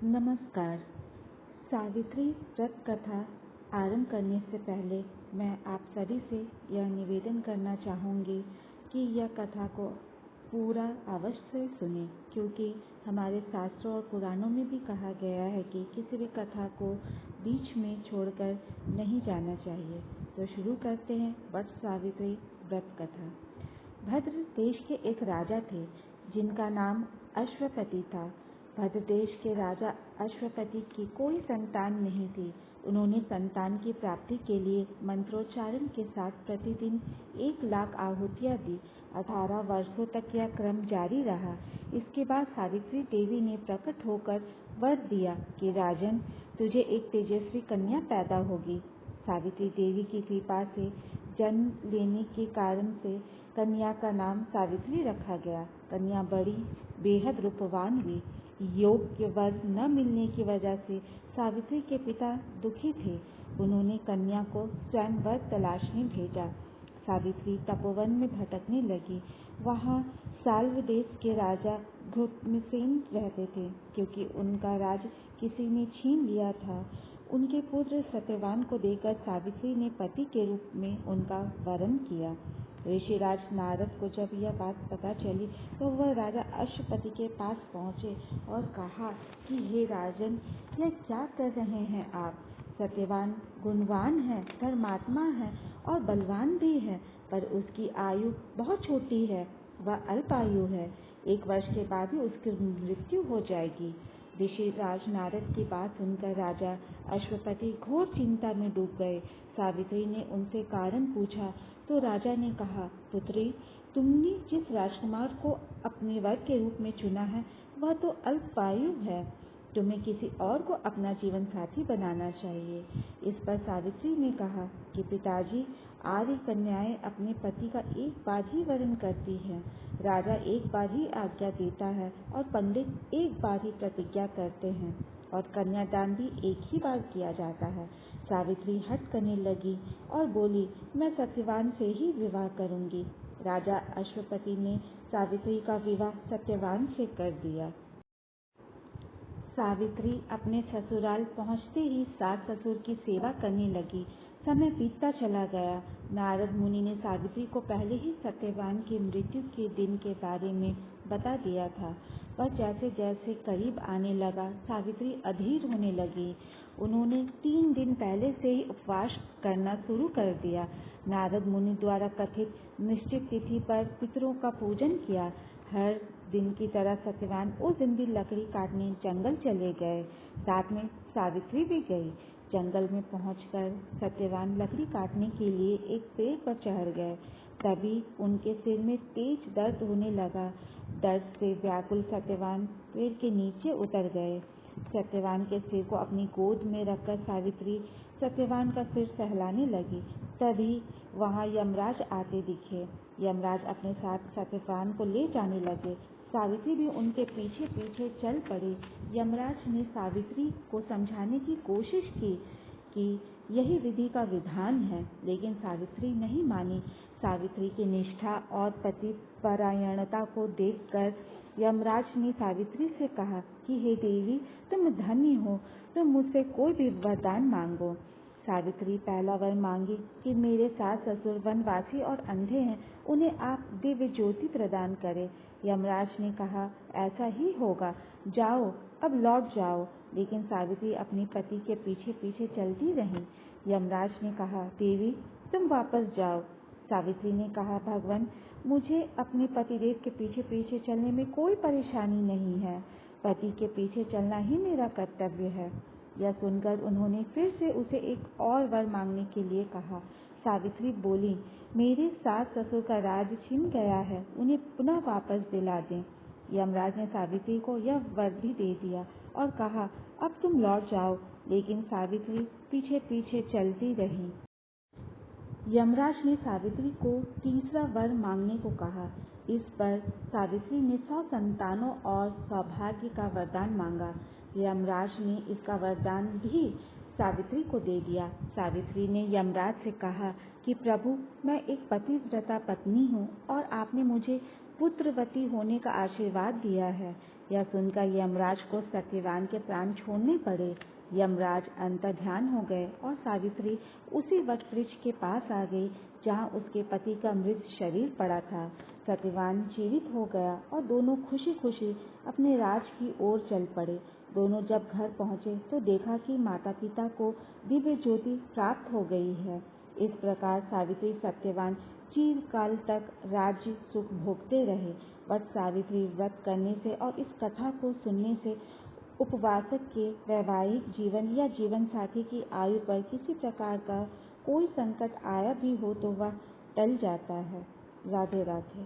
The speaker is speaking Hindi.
नमस्कार। सावित्री व्रत कथा आरंभ करने से पहले मैं आप सभी से यह निवेदन करना चाहूँगी कि यह कथा को पूरा अवश्य सुनें, क्योंकि हमारे शास्त्रों और पुराणों में भी कहा गया है कि किसी भी कथा को बीच में छोड़कर नहीं जाना चाहिए। तो शुरू करते हैं वट सावित्री व्रत कथा। भद्र देश के एक राजा थे जिनका नाम अश्वपति था। भद्र देश के राजा अश्वपति की कोई संतान नहीं थी। उन्होंने संतान की प्राप्ति के लिए मंत्रोच्चारण के साथ प्रतिदिन 1,00,000 आहुतियाँ दी। 18 वर्षों तक यह क्रम जारी रहा। इसके बाद सावित्री देवी ने प्रकट होकर वर दिया कि राजन, तुझे एक तेजस्वी कन्या पैदा होगी। सावित्री देवी की कृपा से जन्म लेने के कारण से कन्या का नाम सावित्री रखा गया। कन्या बड़ी बेहद रूपवान हुई। योग्य वर न मिलने की वजह से सावित्री के पिता दुखी थे। उन्होंने कन्या को स्वयं वर तलाशने भेजा। सावित्री तपोवन में भटकने लगी। वहाँ साल्व देश के राजा घृतसेन रहते थे, क्योंकि उनका राज किसी ने छीन लिया था। उनके पुत्र सत्यवान को देखकर सावित्री ने पति के रूप में उनका वरण किया। ऋषिराज नारद को जब यह बात पता चली तो वह राजा अश्वपति के पास पहुँचे और कहा कि हे राजन, यह क्या कर रहे हैं आप? सत्यवान गुणवान है, धर्मात्मा है और बलवान भी है, पर उसकी आयु बहुत छोटी है। वह अल्प आयु है। 1 वर्ष के बाद ही उसकी मृत्यु हो जाएगी। ऋषिराज नारद की बात सुनकर राजा अश्वपति घोर चिंता में डूब गए। सावित्री ने उनसे कारण पूछा तो राजा ने कहा, पुत्री, तुमने जिस राजकुमार को अपने वर के रूप में चुना है वह तो अल्पायु है। तुम्हें किसी और को अपना जीवन साथी बनाना चाहिए। इस पर सावित्री ने कहा कि पिताजी, आर्य कन्याएं अपने पति का एक बार ही वरण करती हैं। राजा एक बार ही आज्ञा देता है और पंडित एक बार ही प्रतिज्ञा करते हैं और कन्यादान भी एक ही बार किया जाता है। सावित्री हट करने लगी और बोली, मैं सत्यवान से ही विवाह करूंगी। राजा अश्वपति ने सावित्री का विवाह सत्यवान से कर दिया। सावित्री अपने ससुराल पहुंचते ही सास ससुर की सेवा करने लगी। समय बीतता चला गया। नारद मुनि ने सावित्री को पहले ही सत्यवान की मृत्यु के दिन के बारे में बता दिया था, पर जैसे जैसे करीब आने लगा सावित्री अधीर होने लगी। उन्होंने 3 दिन पहले से ही उपवास करना शुरू कर दिया। नारद मुनि द्वारा कथित निश्चित तिथि पर पितरों का पूजन किया। हर दिन की तरह सत्यवान उस दिन भी लकड़ी काटने जंगल चले गए। साथ में सावित्री भी गई। जंगल में पहुंचकर सत्यवान लकड़ी काटने के लिए एक पेड़ पर चढ़ गए। तभी उनके सिर में तेज दर्द होने लगा। दर्द से व्याकुल सत्यवान पेड़ के नीचे उतर गए। सत्यवान के सिर को अपनी गोद में रखकर सावित्री सत्यवान का सिर सहलाने लगी। तभी वहाँ यमराज आते दिखे। यमराज अपने साथ सत्यवान को ले जाने लगे। सावित्री भी उनके पीछे पीछे चल पड़ी। यमराज ने सावित्री को समझाने की कोशिश की कि यही विधि का विधान है, लेकिन सावित्री नहीं मानी। सावित्री की निष्ठा और पतिपरायणता को देखकर यमराज ने सावित्री से कहा कि हे देवी, तुम धन्य हो, तुम मुझसे कोई भी वरदान मांगो। सावित्री पहला वर मांगी कि मेरे सास ससुर वनवासी और अंधे हैं, उन्हें आप दिव्य ज्योति प्रदान करें। यमराज ने कहा, ऐसा ही होगा, जाओ, अब लौट जाओ। लेकिन सावित्री अपने पति के पीछे पीछे चलती रही। यमराज ने कहा, देवी, तुम वापस जाओ। सावित्री ने कहा, भगवान, मुझे अपने पतिदेव के पीछे पीछे चलने में कोई परेशानी नहीं है। पति के पीछे चलना ही मेरा कर्तव्य है। यह सुनकर उन्होंने फिर से उसे एक और वर मांगने के लिए कहा। सावित्री बोली, मेरे सास ससुर का राज छिन गया है, उन्हें पुनः वापस दिला दें। यमराज ने सावित्री को यह वर भी दे दिया और कहा, अब तुम लौट जाओ। लेकिन सावित्री पीछे पीछे चलती रही। यमराज ने सावित्री को तीसरा वर मांगने को कहा। इस पर सावित्री ने 100 संतानों और सौभाग्य का वरदान मांगा। यमराज ने इसका वरदान भी सावित्री को दे दिया। सावित्री ने यमराज से कहा कि प्रभु, मैं एक पतिव्रता पत्नी हूँ और आपने मुझे पुत्रवती होने का आशीर्वाद दिया है। यह सुनकर यमराज को सत्यवान के प्राण छोड़ने पड़े। यमराज अंतर्ध्यान हो गए और सावित्री उसी वटवृक्ष के पास आ गई जहाँ उसके पति का मृत शरीर पड़ा था। सत्यवान जीवित हो गया और दोनों खुशी खुशी अपने राज की ओर चल पड़े। दोनों जब घर पहुँचे तो देखा कि माता पिता को दिव्य ज्योति प्राप्त हो गई है। इस प्रकार सावित्री सत्यवान चिरकाल तक राज्य सुख भोगते रहे। बट सावित्री व्रत करने से और इस कथा को सुनने से उपवासक के वैवाहिक जीवन या जीवन साथी की आयु पर किसी प्रकार का कोई संकट आया भी हो तो वह टल जाता है। राधे राधे।